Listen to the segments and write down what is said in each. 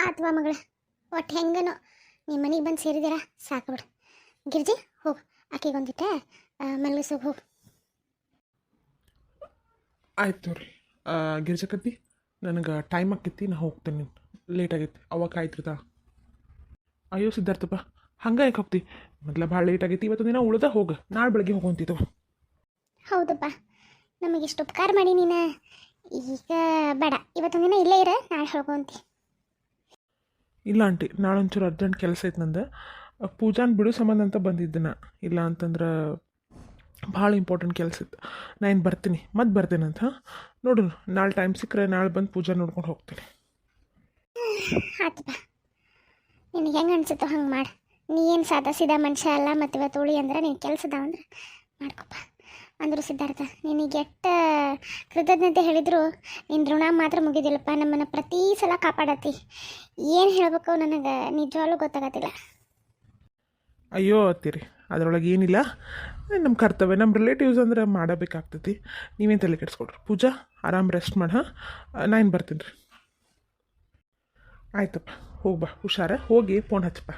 ಆತ್ವಾ ಮಗಳ ಒಟ್ಟು ಹೆಂಗನೋ ನಿಮ್ಮ ಮನೆಗೆ ಬಂದು ಸೇರಿದ್ದೀರಾ ಸಾಕು ಬಿಡು. ಗಿರ್ಜಿ ಹೋಗು, ಆಕೆಗೊಂದಿಟ್ಟೆ ಮಲಗಿಸೋಗಿ ಹೋಗು. ಆಯ್ತು ರೀ ಗಿರ್ಜಕತ್ತಿ, ನನಗೆ ಟೈಮ್ ಆಕೈತಿ, ನಾ ಹೋಗ್ತೇನೆ. ಲೇಟ್ ಆಗೈತಿ, ಅವಾಗ ಆಯ್ತಿರ್ತಾ. ಅಯ್ಯೋ ಸಿದ್ಧಾರ್ಥಪ್ಪ, ಹಂಗೆ ಯಾಕೆ ಹೋಗ್ತಿ? ಮೊದಲ ಭಾಳ ಲೇಟ್ ಆಗೈತಿ, ಇವತ್ತು ದಿನ ಉಳ್ದ ಹೋಗು, ನಾಳೆ ಬೆಳಗ್ಗೆ ಹೋಗೋಂತಿತ್ತು. ಹೌದಪ್ಪ, ನಮಗಿಷ್ಟು ಉಪಕಾರ ಮಾಡಿ ನೀನು. ಈಗ ಬೇಡ, ಇವತ್ತೊಂದು ದಿನ ಇಲ್ಲೇ ಇರ, ನಾಳೆ ಹೋಗೋಂತಿ. ಇಲ್ಲ ಆಂಟಿ, ನಾಳೆ ಒಂಚೂರು ಅರ್ಜೆಂಟ್ ಕೆಲಸ ಐತೆ ನಂದು. ಪೂಜಾನ ಬಿಡು ಸಂಬಂಧ ಅಂತ ಬಂದಿದ್ದೆ ನಾ. ಇಲ್ಲ ಅಂತಂದ್ರೆ ಭಾಳ ಇಂಪಾರ್ಟೆಂಟ್ ಕೆಲಸ ಇತ್ತು. ನಾ ಏನು ಬರ್ತೀನಿ, ಮತ್ತೆ ಬರ್ತೇನಂತ. ಹಾಂ ನೋಡು, ನಾಳೆ ಟೈಮ್ ಸಿಕ್ಕರೆ ನಾಳೆ ಬಂದು ಪೂಜಾ ನೋಡ್ಕೊಂಡು ಹೋಗ್ತೀನಿ. ಆತಪ್ಪ, ನಿನಗೆ ಹೆಂಗೆ ಅನ್ಸುತ್ತೋ ಹಂಗೆ ಮಾಡು. ನೀ ಏನು ಸಾದಾ ಸೀದಾ ಮನುಷ್ಯ ಅಲ್ಲ, ಮತ್ತು ಇವತ್ತು ಉಳಿ ಅಂದ್ರೆ ನೀನು ಕೆಲಸದಾವ ಅಂದ್ರೆ ಮಾಡ್ಕೊಪ್ಪ. ಅಂದರು ಸಿದ್ಧಾರ್ಥ, ನಿನಗೆ ಎಷ್ಟು ಕೃತಜ್ಞತೆ ಹೇಳಿದ್ರು ನಿನ್ನ ಋಣ ಮಾತ್ರ ಮುಗಿದಿಲ್ಲಪ್ಪ. ನಮ್ಮನ್ನು ಪ್ರತಿ ಸಲ ಕಾಪಾಡತ್ತಿ. ಏನು ಹೇಳಬೇಕು ನನಗೆ ನಿಜವಾಗ್ಲೂ ಗೊತ್ತಾಗತ್ತಿಲ್ಲ. ಅಯ್ಯೋ ಅತ್ತೀರಿ, ಅದರೊಳಗೆ ಏನಿಲ್ಲ, ನಮ್ಮ ಕರ್ತವ್ಯ, ನಮ್ಮ ರಿಲೇಟಿವ್ಸ್ ಅಂದ್ರೆ ಮಾಡಬೇಕಾಗ್ತೈತಿ. ನೀವೇನು ತಲೆ ಕೆಡಿಸ್ಕೊಡ್ರಿ. ಪೂಜಾ ಆರಾಮ್ ರೆಸ್ಟ್ ಮಾಡಿ. ಹಾಂ ನಾ ಏನು ಬರ್ತೀನಿ ರೀ. ಆಯ್ತಪ್ಪ, ಹೋಗ್ಬಾ, ಹುಷಾರ, ಹೋಗಿ ಫೋನ್ ಹಚ್ಚಪ್ಪ.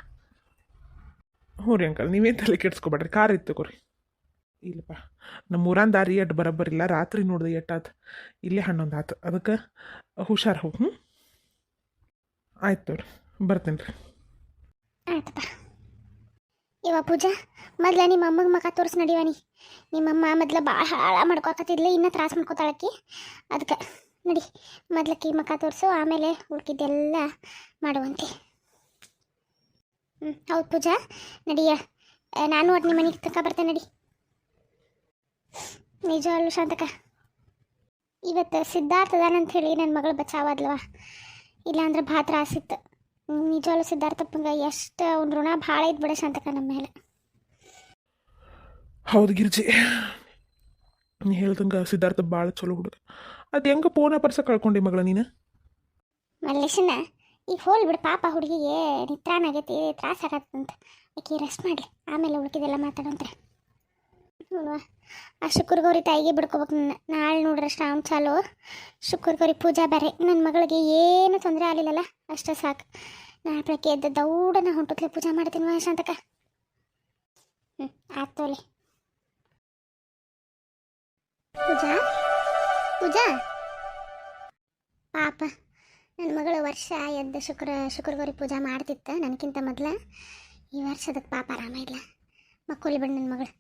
ಹ್ಞೂ ರೀ ಅಂಕಲ್, ನೀವೇನು ತಲೆ ಕೆಡಿಸ್ಕೊಬೇಡ್ರಿ, ಕಾರ್ ಇತ್ತು ತಗೋರಿ. ಇಲ್ಲಪ್ಪ, ನಮ್ಮ ಊರನ್ ದಾರಿ ಎಟ್ಟು ಬರೋಬ್ಬರಿಲ್ಲ, ರಾತ್ರಿ ನೋಡಿದೆ ಎಟ್ಟಾತು, ಇಲ್ಲೇ 11 ಆತು. ಅದಕ್ಕೆ ಹುಷಾರು ಹೋಗಿ. ಹ್ಞೂ ಆಯ್ತು ರೀ, ಬರ್ತೀನಿ ರೀ. ಆಯ್ತಪ್ಪ. ಇವ ಪೂಜಾ, ಮೊದ್ಲ ನಿಮ್ಮ ಅಮ್ಮಗೆ ಮಕ ತೋರಿಸಿ ನಡಿವಾನಿ. ನಿಮ್ಮಮ್ಮ ಮೊದ್ಲ ಭಾಳ ಹಾಳ ಮಾಡ್ಕೊಕತ್ತಿದ್ಲು, ಇನ್ನೂ ತ್ರಾಸ ಮಾಡ್ಕೊತಾಳಕ್ಕಿ. ಅದಕ್ಕೆ ನಡಿ, ಮೊದ್ಲಕ್ಕಿ ಮಕ ತೋರಿಸು, ಆಮೇಲೆ ಉಳ್ಕಿದ್ದೆಲ್ಲ ಮಾಡುವಂತೆ. ಹೌದು ಪೂಜಾ, ನಡಿಯ, ನಾನು ಒಟ್ಟು ನಿಮ್ಮ ಮನೆಗೆ ತಕ್ಕ ಬರ್ತೇನೆ. ನಡಿ. ನಿಜ ಅಲ್ಲು ಶಾಂತಕ, ಇವತ್ತು ಸಿದ್ಧಾರ್ಥ ಅದಾನಂತ ಹೇಳಿ ನನ್ನ ಮಗಳು ಬಚಾವಾದ್ಲವ, ಇಲ್ಲಾಂದ್ರೆ ಭಾಳ ತ್ರಾಸಿತ್ತು. ನಿಜವಾಗ್ಲೂ ಸಿದ್ಧಾರ್ಥಪ್ಪಂಗೆ ಎಷ್ಟು ಅವ್ನ ಋಣ ಭಾಳ ಐತೆ ಬಿಡ ಶಾಂತಕ ನಮ್ಮ ಮೇಲೆ. ಹೌದು ಗಿರ್ಜಿ, ನೀ ಹೇಳ್ದಂಗೆ ಸಿದ್ಧಾರ್ಥ ಭಾಳ ಚಲೋ ಹುಡುಗ. ಅದು ಹೆಂಗೆ ಫೋನ ಪರ್ಸ ಕಳ್ಕೊಂಡಿ ಮಗಳ ನೀನು? ಮಲ್ಲೇಶನ ಈಗ ಹೋಲ್ ಬಿಡು, ಪಾಪ ಹುಡುಗಿಗೆ ನಿತ್ರಾಣ ಆಗೈತಿ, ತ್ರಾಸ ಆಗತ್ತಂತ. ಆಕೆ ರೆಸ್ಟ್ ಮಾಡಲಿ, ಆಮೇಲೆ ಉಳ್ಕಿದೆಲ್ಲ ಮಾತಾಡೋಂತ್ರೆ. ನೋಡುವ, ಆ ಶುಕ್ರಗೌರಿ ತಾಯಿಗೆ ಬಿಡ್ಕೋಬೇಕು ನನ್ನ. ನಾಳೆ ನೋಡ್ರೆ ಶ್ರಾವಣ ಚಾಲು, ಶುಕ್ರಗೌರಿ ಪೂಜಾ ಬೇರೆ. ನನ್ನ ಮಗಳಿಗೆ ಏನು ತೊಂದರೆ ಆಗಲಿಲ್ಲಲ್ಲ, ಅಷ್ಟೇ ಸಾಕು. ನಾಳೆ ಬೆಳಗ್ಗೆ ಎದ್ದು ದೌಡನ ಹೊಂಟುತ್ತಲೇ ಪೂಜಾ ಮಾಡ್ತೀನಿ ಶಾಂತಕ. ಆಯ್ತೋಲಿ ಪೂಜಾ. ಪೂಜಾ ಪಾಪ, ನನ್ನ ಮಗಳು ವರ್ಷ ಎದ್ದು ಶುಕ್ರಗೌರಿ ಪೂಜಾ ಮಾಡ್ತಿತ್ತ ನನಗಿಂತ ಮೊದಲ. ಈ ವರ್ಷ ಅದಕ್ಕೆ ಪಾಪ ಆರಾಮ ಇಲ್ಲ. ಮಕ್ಕಳು ಬಿಡು ನನ್ನ ಮಗಳು,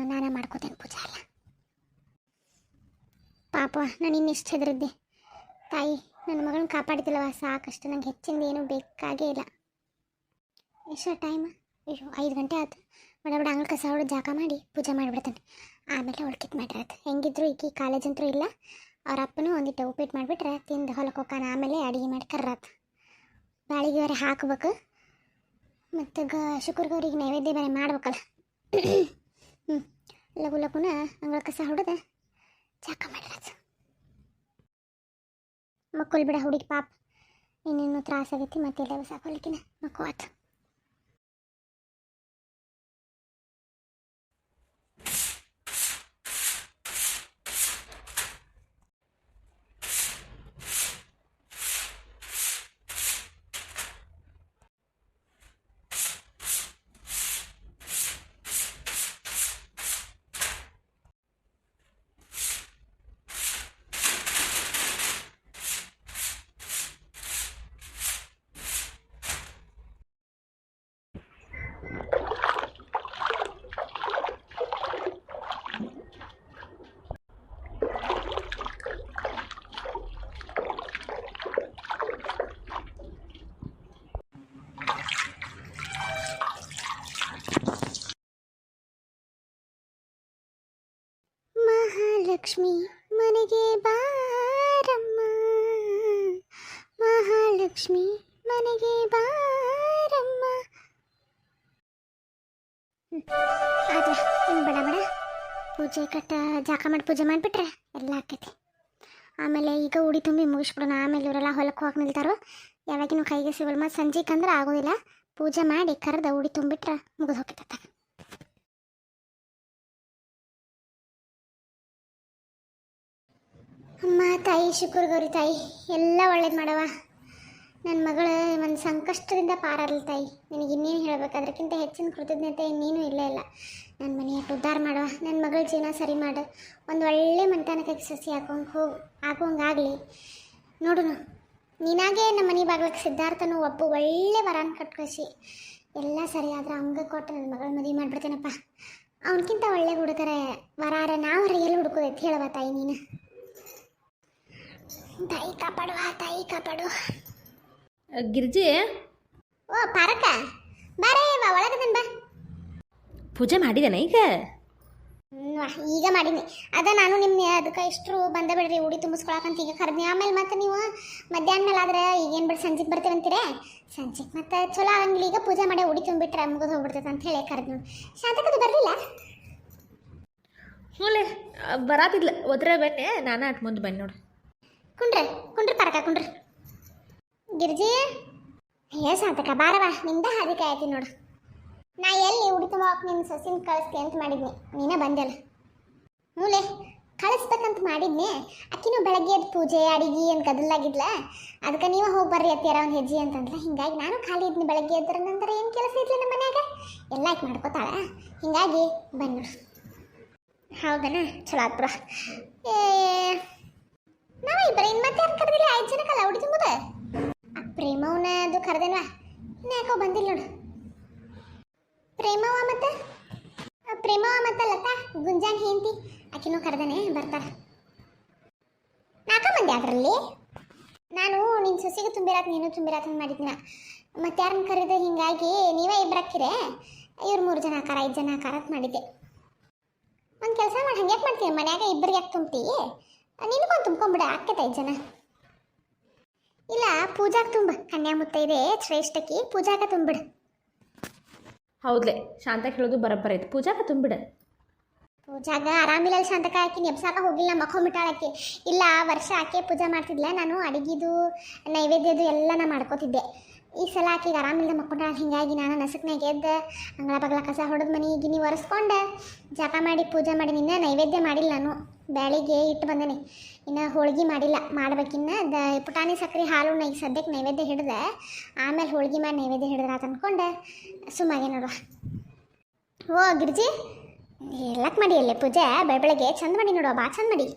ನಾನೇ ಮಾಡ್ಕೋತೇನೆ ಪೂಜಾ ಎಲ್ಲ. ಪಾಪ, ನಾನು ಇನ್ನೆಷ್ಟು ಹೆದರಿದ್ದೆ. ತಾಯಿ ನನ್ನ ಮಗಳನ್ನ ಕಾಪಾಡಿದಿಲ್ಲವ, ಸಾಕಷ್ಟು. ನಂಗೆ ಹೆಚ್ಚಿಂದ ಏನೂ ಬೇಕಾಗೇ ಇಲ್ಲ. ಎಷ್ಟು ಟೈಮ್? ಅಯ್ಯೋ 5 ಗಂಟೆ ಆಯ್ತು. ಬಡ ಬಡ ಅಂಗಳ ಕಸ ಹೊಡೆದು ಜಾಕ ಮಾಡಿ ಪೂಜೆ ಮಾಡಿಬಿಡ್ತೇನೆ, ಆಮೇಲೆ ಉಳ್ಕಿತ್ ಮಾಡಿರತ್ತೆ. ಹೆಂಗಿದ್ರು ಈಕಿ ಕಾಲೇಜ್ ಅಂತೂ ಇಲ್ಲ. ಅವ್ರ ಅಪ್ಪನೂ ಒಂದಿಟ್ಟು ಉಪ್ಪಿಟ್ಟು ಮಾಡಿಬಿಟ್ರೆ ತಿಂದು ಹೊಲಕ್ಕೆ ಹೋಗೋಣ, ಆಮೇಲೆ ಅಡುಗೆ ಮಾಡಿ ಕರ್ರಾತ. ಬ್ಯಾಳಿಗೆ ಬೇರೆ ಹಾಕ್ಬೇಕು, ಮತ್ತು ಶುಕ್ರಗೌರಿಗೆ ನೈವೇದ್ಯ ಬೇರೆ ಮಾಡ್ಬೇಕಲ್ಲ. ಲಘು ಲಘುನ ಅಂಗಳ ಕಸ ಹೊಡೆದ ಜಾಕ ಮಾಡಿರತ್ತೆ. ಮಕ್ಕಳು ಬಿಡ ಹುಡುಗಿ ಪಾಪ, ಇನ್ನೇನು ತ್ರಾಸ ಆಗೈತಿ. ಮತ್ತೆಲ್ಲ ಸಾಕೋಲಿಕ್ಕಿನ ಮಕ್ಕಳು ಆತು. ಮಹಾಲಕ್ಷ್ಮಿ ಮನೆಗೆ ಬಾರಮ್ಮ, ಮಹಾಲಕ್ಷ್ಮಿ ಮನೆಗೆ ಬಾರಮ್ಮ. ಆದ್ರೆ ಇನ್ನು ಬಡ ಬಡ ಪೂಜೆ ಕಟ್ಟ ಜಾಕ ಮಾಡಿ ಪೂಜೆ ಮಾಡಿಬಿಟ್ರೆ ಎಲ್ಲ ಆಕೈತಿ. ಆಮೇಲೆ ಈಗ ಉಡಿ ತುಂಬಿ ಮುಗಿಸ್ಬಿಡೋಣ, ಆಮೇಲೆ ಇವರೆಲ್ಲ ಹೊಲಕ್ಕೆ ಹೋಗಿ ನಿಲ್ತಾರೋ, ಯಾವಾಗಿನೂ ಕೈಗೆ ಸಿಗಲ್ಲ. ಮತ್ತು ಸಂಜೆಗೆ ಅಂದ್ರೆ ಆಗೋದಿಲ್ಲ. ಪೂಜೆ ಮಾಡಿ ಕರೆದ ಉಡಿ ತುಂಬಿಟ್ರೆ ಮುಗಿದು ಹೋಗ್ತೈತೆ. ಅಮ್ಮ ತಾಯಿ ಶುಕ್ರಗೌರಿ ತಾಯಿ ಎಲ್ಲ ಒಳ್ಳೇದು ಮಾಡವ. ನನ್ನ ಮಗಳು ಒಂದು ಸಂಕಷ್ಟದಿಂದ ಪಾರಾಗಲಿ ತಾಯಿ. ನಿನಗೆ ಇನ್ನೇನು ಹೇಳಬೇಕು, ಅದಕ್ಕಿಂತ ಹೆಚ್ಚಿನ ಕೃತಜ್ಞತೆ ಇನ್ನೇನು ಇಲ್ಲೇ ಇಲ್ಲ. ನನ್ನ ಮನೆಯಟ್ಟು ಉದ್ಧಾರ ಮಾಡುವ, ನನ್ನ ಮಗಳ ಜೀವನ ಸರಿ ಮಾಡು, ಒಂದು ಒಳ್ಳೆ ಮಂಟನಕ್ಕೆ ಸಸಿ ಹಾಕೋಂಗಾಗಲಿ ನೋಡುನು. ನೀನಾಗೆ ನಮ್ಮ ಮನೆ ಬಾಗ್ಲಕ್ಕೆ ಸಿದ್ಧಾರ್ಥನು ಒಬ್ಬ ಒಳ್ಳೆ ವರಾನ್ ಕಟ್ಕಳಿಸಿ ಎಲ್ಲ ಸರಿ ಆದ್ರೆ ಅವಂಗೆ ಕೊಟ್ಟು ನನ್ನ ಮಗಳ ಮದುವೆ ಮಾಡಿಬಿಡ್ತೇನಪ್ಪ. ಅವನಕ್ಕಿಂತ ಒಳ್ಳೆ ಹುಡುಗರ ವರಾರ ನಾವು ಎಲ್ಲಿ ಹುಡುಕೋದೈತಿ ಹೇಳವ ತಾಯಿ ನೀನು. ತಾಯಿ ಕಾಪಾಡುವ, ತಾಯಿ ಕಾಪಾಡುವ. ಗಿರ್ಜಿ, ಓ ಪಾರಕ ಬಾರೇ ಬಾ ಒಳಗದನ್ ಬಾ. ಪೂಜೆ ಮಾಡಿದೇನ ಈಗ? ಈಗ ಮಾಡೀನಿ. ಅದ ನಾನು ನಿಮ್ಮ ಅದಕ್ಕೆ ಇಷ್ಟರು ಬಂದ ಬಿಡ್ರಿ ಉಡಿ ತುಂಬಿಸ್ಕೊಳಕಂತ ಈಗ ಕರೆದ್ನಿ. ಆಮೇಲೆ ಮತ್ತೆ ನೀವು ಮಧ್ಯಾಹ್ನ ಮೇಲೆ ಆದ್ರೆ ಈಗೇನು ಬಿಟ್ಟು ಸಂಜೆಗೆ ಬರ್ತೇವೆ ಅಂತೀರೇ. ಸಂಜೆಗೆ ಮತ್ತೆ ಚಲೋ ಆಗಂಗಿಲ್ಲ, ಈಗ ಪೂಜೆ ಮಾಡಿ ಉಡಿ ತುಂಬಿಟ್ರೆ ಮುಗಿದು ಹೋಗ್ಬಿಡ್ತೈತೆ ಅಂತ ಹೇಳಿ ಕರೆದ್ ನೋಡಿ. ಶಾಂತಕದು ಬರಲಿಲ್ಲ? ಹ್ಞೂಲೆ ಬರಾತಿದ್ಲ, ಒದ್ರೆ ಬನ್ನಿ, ನಾನು ಅಟ್ ಮುಂದೆ ಬನ್ನಿ ನೋಡು. ಕುಂಡ್ರಿ ಪಾರಕ ಕುಂಡ್ರಿ. ಗಿರ್ಜಿ ಏ ಶಾಂತಕ ಬಾರವ, ನಿಂದ ಹಾದಿಕೆ ಆಯ್ತಿ ನೋಡು. ನಾ ಎಲ್ಲಿ ಉಡಿ ತುಂಬಕ್ಕೆ ನಿನ್ನ ಸೊಸಿನ ಕಳಿಸ್ತೆ ಅಂತ ಮಾಡಿದ್ನಿ, ನೀನೇ ಬಂದಲ್ಲ. ಹ್ಞೂಲೆ ಕಳಿಸ್ಬೇಕಂತ ಮಾಡಿದ್ನಿ. ಅಕ್ಕಿನೂ ಬೆಳಗ್ಗೆ ಅದು ಪೂಜೆ ಅಡಿಗೆ ಅಂತ ಗದಲಾಗಿದ್ಲ, ಅದಕ್ಕೆ ನೀವು ಹೋಗಿ ಬರ್ರಿ ಅತ್ತಿಯಾರ ಒಂದು ಹೆಜ್ಜೆ ಅಂತಂದ್ರೆ. ಹಿಂಗಾಗಿ ನಾನು ಖಾಲಿ ಇದ್ನಿ ಬೆಳಗ್ಗೆ ಎದ್ದರ ನಂತರ ಏನು ಕೆಲಸ ಇದ್ಲಿ ನಮ್ಮ ಮನ್ಯಾಗ, ಎಲ್ಲ ಆಯ್ತು ಮಾಡ್ಕೋತಾಳ. ಹಿಂಗಾಗಿ ಬಂದು ಹೌದನ, ಚಲೋ ಆತ್ ಬಿಡ. ನಾವ ಇಬ್ಬರ ಇನ್ನು ಮತ್ತೆ ಯಾರು ಕರೆದಿಲ್ಲ? 5 ಜನಕ್ಕಲ್ಲ ಉಡಿ ತುಂಬುದ. ಪ್ರೇಮವನ ಅದು ಕರೆದೇನವಾ, ಇನ್ನು ಯಾಕೋ ಬಂದಿಲ್ಲ ನೋಡು. ಪ್ರೇಮವ ಮತ್ತೆ ಲತಾ ಗುಂಜಾನ್ ಹೆಂಡತಿ ಆಕಿನೂ ಕರೆದಾನೆ, ಬರ್ತಾರ. 4 ಮಂದಿ ಅದರಲ್ಲಿ. ನಾನು ನಿನ್ನ ಸೊಸೆಗೆ ತುಂಬಿರಾತ ನೀನು ತುಂಬಿರಾತ ಮಾಡಿದ್ನ, ಮತ್ತೆ ಯಾರನ್ನ ಕರೆದು ಹಿಂಗಾಗಿ ನೀವೇ ಇಬ್ಬರಾಕಿರೆ, ಇವ್ರು 3 ಜನ ಆಕಾರ 5 ಜನ ಆಕಾರ ಅಂತ ಮಾಡಿದ್ದೆ. ಒಂದು ಕೆಲಸ ಮಾಡಿ, ಹಂಗೆ ಯಾಕೆ ಮಾಡ್ತೀನಿ, ಮನ್ಯಾಗ ಇಬ್ಬರಿಗೆ ಯಾಕೆ ತುಂಬ್ತಿ, ನಿನಗೊಂದು ತುಂಬ್ಕೊಂಬಿಡ, ಆಕೈತೆ 5 ಜನ. ಇಲ್ಲ ಪೂಜಾಗೆ ತುಂಬ, ಕನ್ಯಾ ಮುತ್ತೈದೆ ಶ್ರೇಷ್ಠಕಿ ಪೂಜಾಗ ತುಂಬಿಡು. ಹೌದ್ಲೆ, ಶಾಂತ ಹೇಳೋದು ಬರಬ್ಬರ ಐತೆ, ಪೂಜಾಕ ತುಂಬಿಡ. ಪೂಜಾಗ ಆರಾಮಿಲ್ಲ ಶಾಂತಕ, ಆಕಿ ನೆಪ್ಸಾಕ ಹೋಗಿಲ್ಲ, ಮಕ್ಕೊಂಬಿಟ್ಟಾಳಾಕಿ. ಇಲ್ಲ ವರ್ಷ ಆಕೆ ಪೂಜೆ ಮಾಡ್ತಿದ್ಲ, ನಾನು ಅಡಿಗೆದು ನೈವೇದ್ಯದು ಎಲ್ಲ ನಾ ಮಾಡ್ಕೋತಿದ್ದೆ. ಈ ಸಲ ಆಕೆಗೆ ಆರಾಮಿಲ್ಲದ ಮಕ್ಕೊಂಡಾಳ. ಹಿಂಗಾಗಿ ನಾನು ನಸಕ್ನಾಗ ಎದ್ದು ಅಂಗಳ ಬಗಲ ಕಸ ಹೊಡೆದು ಮನೆ ಗಿನಿ ಒರೆಸ್ಕೊಂಡು ಜಪ ಮಾಡಿ ಪೂಜೆ ಮಾಡಿ. ನಿನ್ನ ನೈವೇದ್ಯ ಮಾಡಿಲ್ಲ, ನಾನು ಬ್ಯಾಳಿಗೆ ಇಟ್ಟು ಬಂದೇನೆ, ಇನ್ನು ಹೋಳ್ಗೆ ಮಾಡಿಲ್ಲ, ಮಾಡ್ಬೇಕಿನ್ನ. ಪುಟಾಣಿ ಸಕ್ಕರೆ ಹಾಲು ಈಗ ಸದ್ಯಕ್ಕೆ ನೈವೇದ್ಯ ಹಿಡ್ದೆ, ಆಮೇಲೆ ಹೋಳ್ಗೆ ಮಾಡಿ ನೈವೇದ್ಯ ಹಿಡಿದ್ರ ತಂದ್ಕೊಂಡು ಸುಮ್ಮಾಗೆ ನೋಡುವ. ಓ ಗಿರ್ಜಿ ಎಲ್ಲಕ್ಕೆ ಮಾಡಿ ಅಲ್ಲೇ ಪೂಜೆ ಬೆಳಗ್ಗೆ ಚಂದ ಮಾಡಿ ನೋಡುವ, ಬಾ ಚಂದ ಮಾಡಿ.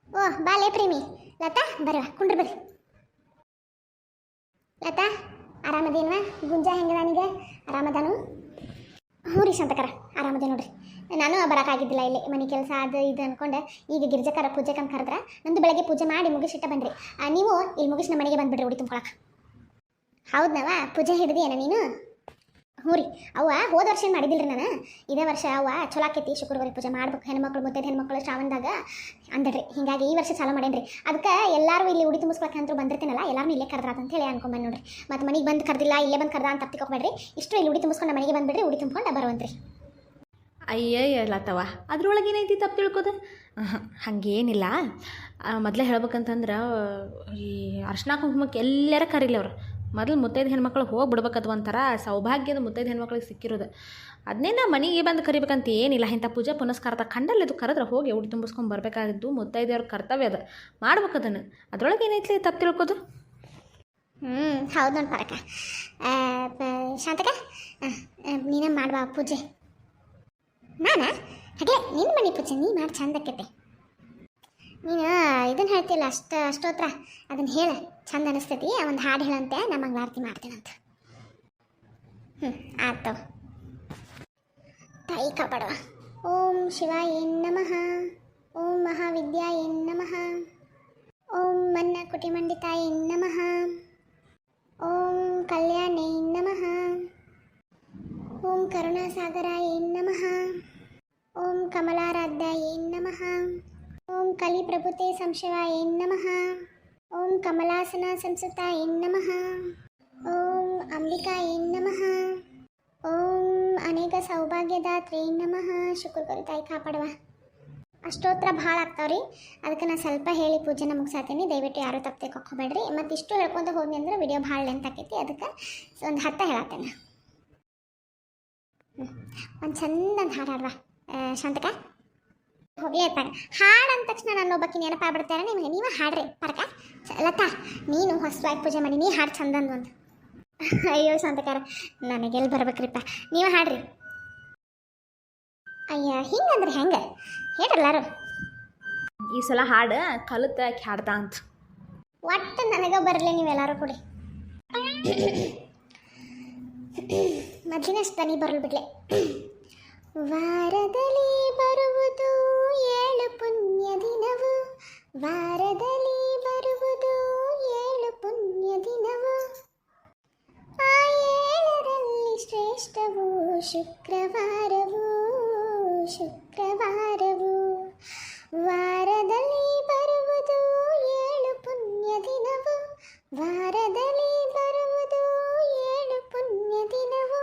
ಓ ಬಾಲೇ ಪ್ರೇಮಿ ಲತಾ ಬರವ, ಕುಂಡ್ರಿ ಬರ್ರಿ. ಲತಾ ಆರಾಮದೇನ್ವಾ? ಗುಂಜಾ ಹೆಂಗದಾನಿಗೆ ಆರಾಮದಾನು? ಹ್ಞೂ ರೀ ಶಾಂತಕರ ಆರಾಮದೇ ನೋಡ್ರಿ. ನಾನು ಬರೋಕ್ಕಾಗಿದ್ದಿಲ್ಲ, ಇಲ್ಲಿ ಮನೆ ಕೆಲಸ ಅದು ಇದು ಅಂದ್ಕೊಂಡು. ಈಗ ಗಿರ್ಜಕರ ಪೂಜೆಗೆ ಅಂತ ಕರೆದ್ರೆ ನಂದು ಬೆಳಗ್ಗೆ ಪೂಜೆ ಮಾಡಿ ಮುಗಿಸಿಟ್ಟ ಬನ್ನಿರಿ. ನೀವು ಇಲ್ಲಿ ಮುಗಿಸಿ ನಮ್ಮ ಮನೆಗೆ ಬಂದುಬಿಡ್ರಿ ಉಡಿ ತುಂಬ್ಕೊಳಕ್ಕೆ. ಹೌದನವ ಪೂಜೆ ಹಿಡಿದೇನ ನೀನು? ಹ್ಞೂ ರೀ, ಅವ್ವ ಹೋದ ವರ್ಷ ಏನು ಮಾಡಿದಿಲ್ಲ ರೀ ನಾನು. ಇದೇ ವರ್ಷ ಅವ್ವ ಚಲೋ ಆಕೈತಿ, ಶುಕ್ರವಾರ ಪೂಜೆ ಮಾಡ್ಬೇಕು, ಹೆಣ್ಮಕ್ಳು ಮುತ್ತೈದು ಹೆಣ್ಮಕ್ಳು ಶ್ರಾವಣದಾಗ ಅಂದಡ್ರಿ. ಹಿಂಗಾಗಿ ಈ ವರ್ಷ ಚಾಲೂ ಮಾಡೇನ್ರಿ. ಅದಕ್ಕೆ ಎಲ್ಲರೂ ಇಲ್ಲಿ ಉಡಿ ತುಂಬಿಸ್ಕೊಳಕ್ಕೆ ಅಂತೂ ಬಂದಿರ್ತೀನಲ್ಲ, ಎಲ್ಲರೂ ಇಲ್ಲೇ ಕರೆದ್ರಾತ ಅಂತ ಹೇಳಿ ಅನ್ಕೊಂಬಂದು ನೋಡ್ರಿ. ಮತ್ತು ಮನೆಗೆ ಬಂದು ಕರೆದಿಲ್ಲ, ಇಲ್ಲೇ ಬಂದು ಕರೆದ ಅಂತ ತಪ್ಪಿಕೊಬೇಡ್ರಿ. ಇಷ್ಟು ಇಲ್ಲಿ ಉಡಿ ತುಂಬಿಸ್ಕೊಂಡು ಮನೆಗೆ ಬಂದುಬಿಡ್ರಿ, ಉಡಿ ತುಂಬ್ಕೊಂಡು ಬರುವಂತ್ರಿ. ಅಯ್ಯ ಲತವ, ಅದ್ರೊಳಗೆ ಏನೈತಿ ತಪ್ಪು ತಿಳ್ಕೋದು? ಹಾಗೇನಿಲ್ಲ. ಮೊದಲೇ ಹೇಳ್ಬೇಕಂತಂದ್ರೆ ಈ ಅರ್ಶಿನ ಕುಂಕುಮಕ್ಕೆ ಎಲ್ಲರ ಕರೀಲಿ ಅವ್ರು. ಮೊದಲು ಮುತ್ತೈದು ಹೆಣ್ಮಕ್ಳು ಹೋಗಿ ಬಿಡ್ಬೇಕದು ಒಂಥರ ಸೌಭಾಗ್ಯದ ಮುತ್ತೈದು ಹೆಣ್ಮಕ್ಳಿಗೆ ಸಿಕ್ಕಿರೋದು. ಅದನ್ನೇ ನಾ ಮನೆಗೆ ಬಂದು ಕರಿಬೇಕಂತ ಏನಿಲ್ಲ. ಇಂಥ ಪೂಜೆ ಪುನಸ್ಕಾರದ ಕಂಡಲ್ಲಿ ಅದು ಕರೆದ್ರೆ ಹೋಗಿ ಉಡಿ ತುಂಬಿಸ್ಕೊಂಡು ಬರಬೇಕಾಗಿದ್ದು ಮುತ್ತೈದೆಯವ್ರ ಕರ್ತವ್ಯ ಅದು, ಮಾಡ್ಬೇಕು ಅದನ್ನು. ಅದ್ರೊಳಗೆ ಏನೈತಿ ತಪ್ಪು ತಿಳ್ಕೋದು? ಹೌದು ನೋಡಿ ಪರಕ. ಶಾಂತಕ ನೀನೇ ಮಾಡುವ ಪೂಜೆ. ನಾನಾ ಹಾಗೆ ನಿನ್ನ ಮನೆ ಪೂಜೆ ನೀ ಮಾಡಿ ಚಂದಕ್ಕೈತೆ. ನೀನು ಇದನ್ನು ಹೇಳ್ತಿಲ್ಲ ಅಷ್ಟೋತ್ರ ಅದನ್ನು ಹೇಳ, ಚಂದ ಅನಿಸ್ತೈತಿ. ಒಂದು ಹಾಡು ಹೇಳಂತೆ, ನಾ ಮಂಗಳಾರತಿ ಮಾಡ್ತೇನಂತ. ಆಯ್ತು ತಾಯಿ ಕಾಪಾಡುವ. ಓಂ ಶಿವಾಯ ನಮಃ, ಓಂ ಮಹಾವಿದ್ಯಾಯ ನಮಃ, ಓಂ ಮನ್ನ ಕುಟಿಮಂಡಿತಾಯ ನಮಃ, ಓಂ ಕಲ್ಯಾಣೇ ನಮಃ, ಓಂ ಕರುಣಾಸಾಗರಾಯ ನಮಃ, ಓಂ ಕಮಲಾರಾಧ್ಯಾಯ ನಮಃ, ಓಂ ಕಲಿಪ್ರಭುತೆ ಸಂಶಯಾಯ ನಮಃ, ಓಂ ಕಮಲಾಸನ ಸಂಸುತಾಯ ನಮಃ, ಓಂ ಅಂಬಿಕಾಯ ನಮಃ, ಓಂ ಅನೇಕ ಸೌಭಾಗ್ಯದಾತ್ರಿ ನಮಃ. ಶುಕ್ರವಾರ ತಾಯಿ ಕಾಪಾಡುವ. ಅಷ್ಟೋತ್ರ ಭಾಳ ಆಗ್ತಾವ್ರಿ, ಅದಕ್ಕೆ ನಾನು ಸ್ವಲ್ಪ ಹೇಳಿ ಪೂಜೆನ ಮುಗಿಸಾತೀನಿ. ದಯವಿಟ್ಟು ಯಾರೂ ತಪ್ಪು ತಿಳ್ಕೊಬೇಡ್ರಿ. ಮತ್ತು ಇಷ್ಟು ಹೇಳ್ಕೊತ ಹೋದ್ನಿ ಅಂದ್ರೆ ವಿಡಿಯೋ ಭಾಳ ಲೆಂತ್ ಆಕೈತಿ, ಅದಕ್ಕೆ ಒಂದು 10 ಹೇಳತ್ತೇನೆ. ಒಂದು ಚಂದ ಹಾಡು ಹಾಡುವ ಶಾಂತಕ. ಹೋಗ್ಲಿ ಅತ್ತಾಗ ಹಾಡು ಅಂದ ತಕ್ಷಣ ನಾನು ಒಬ್ಬಕ್ಕೆ ನೆನಪಾಗ್ಬಿಡ್ತಾರೆ ನಿಮಗೆ. ನೀವೇ ಹಾಡ್ರಿ ಪರ್ಕ. ಲತಾ ನೀನು ಹೊಸವಾಗಿ ಪೂಜೆ ಮಾಡಿ ನೀ ಹಾಡು ಚಂದಂದು ಒಂದು. ಅಯ್ಯೋ ಶಾಂತಕಾರ ನನಗೆಲ್ಲಿ ಬರ್ಬೇಕ್ರಿಪ್ಪ, ನೀವು ಹಾಡ್ರಿ. ಅಯ್ಯ ಹಿಂಗಂದ್ರೆ ಹೆಂಗೆ ಹೇಳ್ರಲ್ಲಾರು. ಈ ಸಲ ಹಾಡು ಕಲಿತ ಹಾಡ್ತಾ ಅಂತ. ಒಟ್ಟು ನನಗೆ ಬರಲಿ ನೀವೆಲ್ಲರೂ ಕೂಡಿ. ಮೊದಲಿನಷ್ಟು ದನಿ ಬರಲು ಬಿಡ್ಲೆ. ವಾರದಲ್ಲಿ ಬರುವುದು 7 ಪುಣ್ಯ ದಿನವು, ವಾರದಲ್ಲಿ ಬರುವುದು 7 ಪುಣ್ಯ ದಿನವು, ಆ 7ರಲ್ಲಿ ಶ್ರೇಷ್ಠವು ಶುಕ್ರವಾರವು, ಶುಕ್ರವಾರವು. ವಾರದಲ್ಲಿ ಬರುವುದು 7 ಪುಣ್ಯ ದಿನವು, ವಾರದಲ್ಲಿ ಬರುವುದು 7 ಪುಣ್ಯ ದಿನವು,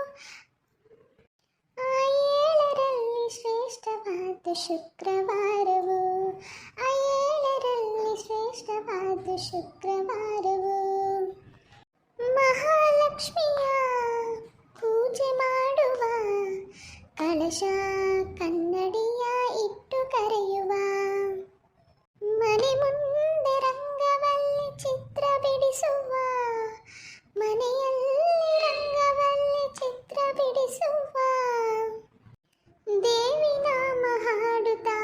ಆ 7ರಲ್ಲಿ ಶ್ರೇಷ್ಠವಾದ ಶುಕ್ರವಾರವು, ಆ 7ರಲ್ಲಿ ಶ್ರೇಷ್ಠವಾದ ಶುಕ್ರವಾರವು. ಮಹಾಲಕ್ಷ್ಮಿಯ ಪೂಜೆ ಮಾಡುವ, ಕಳಶ ಕನ್ನಡಿಯ ಇಟ್ಟು ಕರೆಯುವ, ಮನೆ ಮುಂದೆ ರಂಗವಲ್ಲಿ ಚಿತ್ರ ಬಿಡಿಸುವ, ಮನೆಯಲ್ಲಿ ರಂಗವಲ್ಲಿ ಚಿತ್ರ ಬಿಡಿಸುವ, ದೇವಿ ನಾಮ ಹಾಡುತ್ತಾ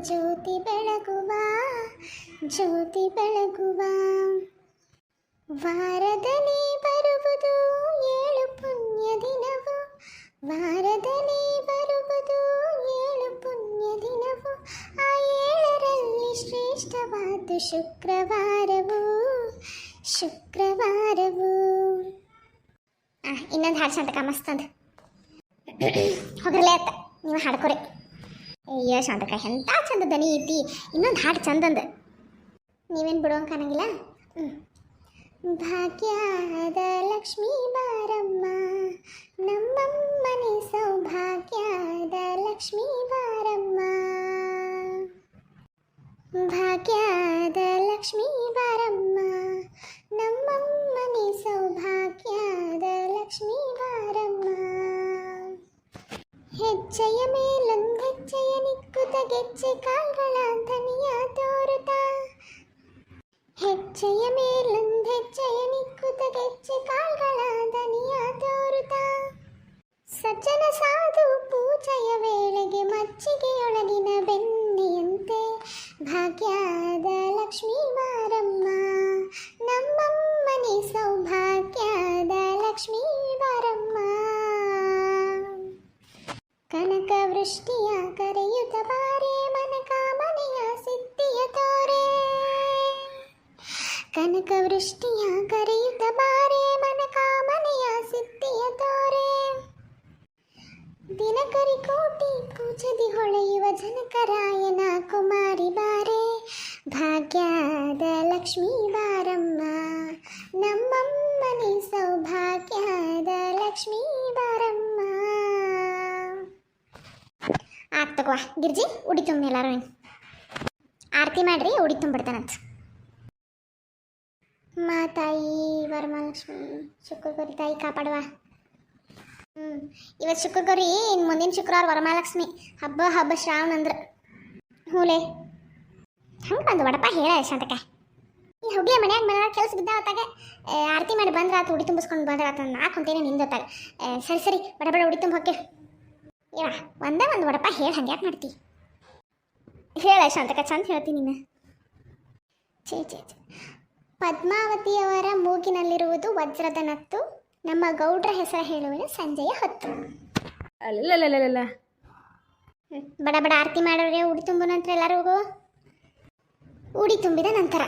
ಜ್ಯೋತಿ ಬೆಳಗುವ, ಜ್ಯೋತಿ ಬೆಳಗುವ. ವಾರದಲ್ಲಿ ಬರುವುದು 7 ಪುಣ್ಯ ದಿನವು, ವಾರದಲ್ಲಿ ಬರುವುದು 7 ಪುಣ್ಯ ದಿನವು, ಆ 7ರಲ್ಲಿ ಶ್ರೇಷ್ಠವಾದ ಶುಕ್ರವಾರವು, ಶುಕ್ರವಾರವು. ಇನ್ನೊಂದು ಹಾಡು ಶಾಂತಕ ಮಸ್ತ್ ಅಂದ ಹೋಗ್ರಲೇ ಅತ್ತ ನೀವು ಹಾಡ್ಕೊರಿ. ಅಯ್ಯೋ ಶಾಂತಕ ಎಂಥ ಚಂದ ದನಿ ಐತಿ, ಇನ್ನೊಂದು ಹಾಡು ಚಂದಂದ. ನೀವೇನು ಬಿಡುವಂಗೆ ಕಾಣಂಗಿಲ್ಲ. ಭಾಗ್ಯದ ಲಕ್ಷ್ಮೀ ಬಾರಮ್ಮ, ನಮ್ಮಮ್ಮನೆ ಸೌಭಾಗ್ಯದ ಲಕ್ಷ್ಮೀ ಬಾರಮ್ಮ, ಭಾಗ್ಯದ ಲಕ್ಷ್ಮೀ ಬಾರಮ್ಮ, ನಮ್ಮಮ್ಮನೆ ಸೌಭಾಗ್ಯದ ಲಕ್ಷ್ಮೀ ಬಾರಮ್ಮ. ಹೆಜ್ಜೆಯ ಮೇಲೊಂದು ಹೆಜ್ಜೆಯ ನಿಕ್ಕುತ ಗೆಜ್ಜೆ ಕಾಲ್ಗಳ ಧನಿಯ ತೋರುತ್ತ, ಹೆಜ್ಜೆಯ ಮೇಲೊಂದು ಹೆಜ್ಜೆಯ ನಿಕ್ಕುತ ಗೆಜ್ಜೆ ಕಾಲ್ಗಳ ದನಿಯ ತೋರುತ್ತ, ಸಜ್ಜನ ಸಾಧು ಪೂಜೆಯ ವೇಳೆಗೆ ಮಜ್ಜಿಗೆಯೊಳಗಿನ ಬೆಣ್ಣೆಯಂತೆ, ಭಾಗ್ಯದ ಲಕ್ಷ್ಮೀ ಬಾರಮ್ಮ, ನಮ್ಮಮ್ಮನೆ ಸೌಭಾಗ್ಯದ ಲಕ್ಷ್ಮೀ ಬಾರಮ್ಮ. ಕನಕ ವೃಷ್ಟಿಯ ಕರೆಯುತ್ತ ಬಾರೆ, ಮನಕಾಮನೆಯ ಸಿದ್ಧಿಯ ತೋರೆ, ಕನಕ ವೃಷ್ಟಿಯ ಕರೆಯುತ್ತ ಬಾರೆ, ಮನಕಾಮನೆಯ ಸಿದ್ಧಿಯ ತೋರೆ, ದಿನಕರಿ ಕೋಟಿ ಪೂಜದಿ ಹೊಳೆಯುವ ಜನಕರಾಯನ ಕುಮಾರಿ ಬಾರೆ, ಭಾಗ್ಯದ ಲಕ್ಷ್ಮೀ ಬಾರಮ್ಮ, ನಮ್ಮಮ್ಮನೆ ಸೌಭಾಗ್ಯದ ಲಕ್ಷ್ಮೀ ಬಾರಮ್ಮ. ಆಗ್ತಗವಾ ಗಿರ್ಜಿ ಉಡಿ ತುಂಬ ಎಲ್ಲಾರು ಆರತಿ ಮಾಡ್ರಿ, ಉಡಿ ತುಂಬಿಡ್ತಾನಂತ. ಮಾತಾಯಿ ವರಮಹಾಲಕ್ಷ್ಮಿ ಶುಕ್ರಗೌರಿ ತಾಯಿ ಕಾಪಾಡುವ. ಇವತ್ತು ಶುಕ್ರಗೌರಿ, ಇನ್ನು ಮುಂದಿನ ಶುಕ್ರವಾರ ವರಮಹಾಲಕ್ಷ್ಮಿ ಹಬ್ಬ. ಹಬ್ಬ ಶ್ರಾವಣ ಅಂದ್ರೆ ಹೂಲೆ ಹಂಗೆ ಒಂದು ವಡಪ ಹೇಳ ಶಾಂತಕ. ಈ ಹುಡುಗಿಯ ಮನ್ಯಾಗ ಕೆಲಸ ಬಿದ್ದಾವತ್ತಾಗ ಆರತಿ ಮಾಡಿ ಬಂದ್ರೆ ಆತು, ಉಡಿ ತುಂಬಿಸ್ಕೊಂಡು ಬಂದ್ರೆ ಆತ ನಾಕೊಂತೇನೆ ನಿಂದತ್ತಾಗ. ಸರಿ ಸರಿ ಬಡ ಬಡ ಉಡಿ ತುಂಬ ಹೊಕ್ಕೆ. ಇವ ಒಂದೇ ಒಂದು ವಡಪ ಹೇಳಿ ಹಂಗೆ ಯಾಕೆ ಮಾಡ್ತಿ ಹೇಳ ಶಾಂತಕ, ಚಂದ ಹೇಳ್ತೀನಿ ನೀನು. ಛೇ ಛೇ ಛೇ. ಪದ್ಮಾವತಿಯವರ ಮೂಗಿನಲ್ಲಿರುವುದು ವಜ್ರದ ನತ್ತು, ನಮ್ಮ ಗೌಡ್ರ ಹೆಸರು ಹೇಳುವುದು ಸಂಜೆಯ ಹೊತ್ತು. ಅಲ್ಲ ಬಡ ಬಡ ಆರತಿ ಮಾಡೋರೆ ಉಡಿ ತುಂಬ ನಂತರ ಎಲ್ಲರೂ ಉಡಿ ತುಂಬಿದ ನಂತರ.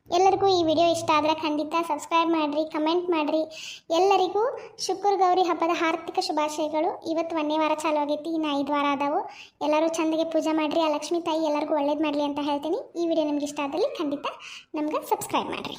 ಎಲ್ಲರಿಗೂ ಈ ವಿಡಿಯೋ ಇಷ್ಟ ಆದರೆ ಖಂಡಿತ ಸಬ್ಸ್ಕ್ರೈಬ್ ಮಾಡಿರಿ, ಕಮೆಂಟ್ ಮಾಡಿರಿ. ಎಲ್ಲರಿಗೂ ಶುಕ್ರ ಗೌರಿ ಹಬ್ಬದ ಹಾರ್ದಿಕ ಶುಭಾಶಯಗಳು. ಇವತ್ತು 1ನೇ ವಾರ ಚಾಲು ಆಗೈತಿ, ಇನ್ನು 5 ವಾರ ಅದಾವು. ಎಲ್ಲರೂ ಚಂದಗೆ ಪೂಜೆ ಮಾಡಿರಿ. ಆ ಲಕ್ಷ್ಮೀ ತಾಯಿ ಎಲ್ಲರಿಗೂ ಒಳ್ಳೇದು ಮಾಡಲಿ ಅಂತ ಹೇಳ್ತೀನಿ. ಈ ವಿಡಿಯೋ ನಿಮ್ಗೆ ಇಷ್ಟ ಆದಲ್ಲಿ ಖಂಡಿತ ನಮ್ಗೆ ಸಬ್ಸ್ಕ್ರೈಬ್ ಮಾಡಿರಿ.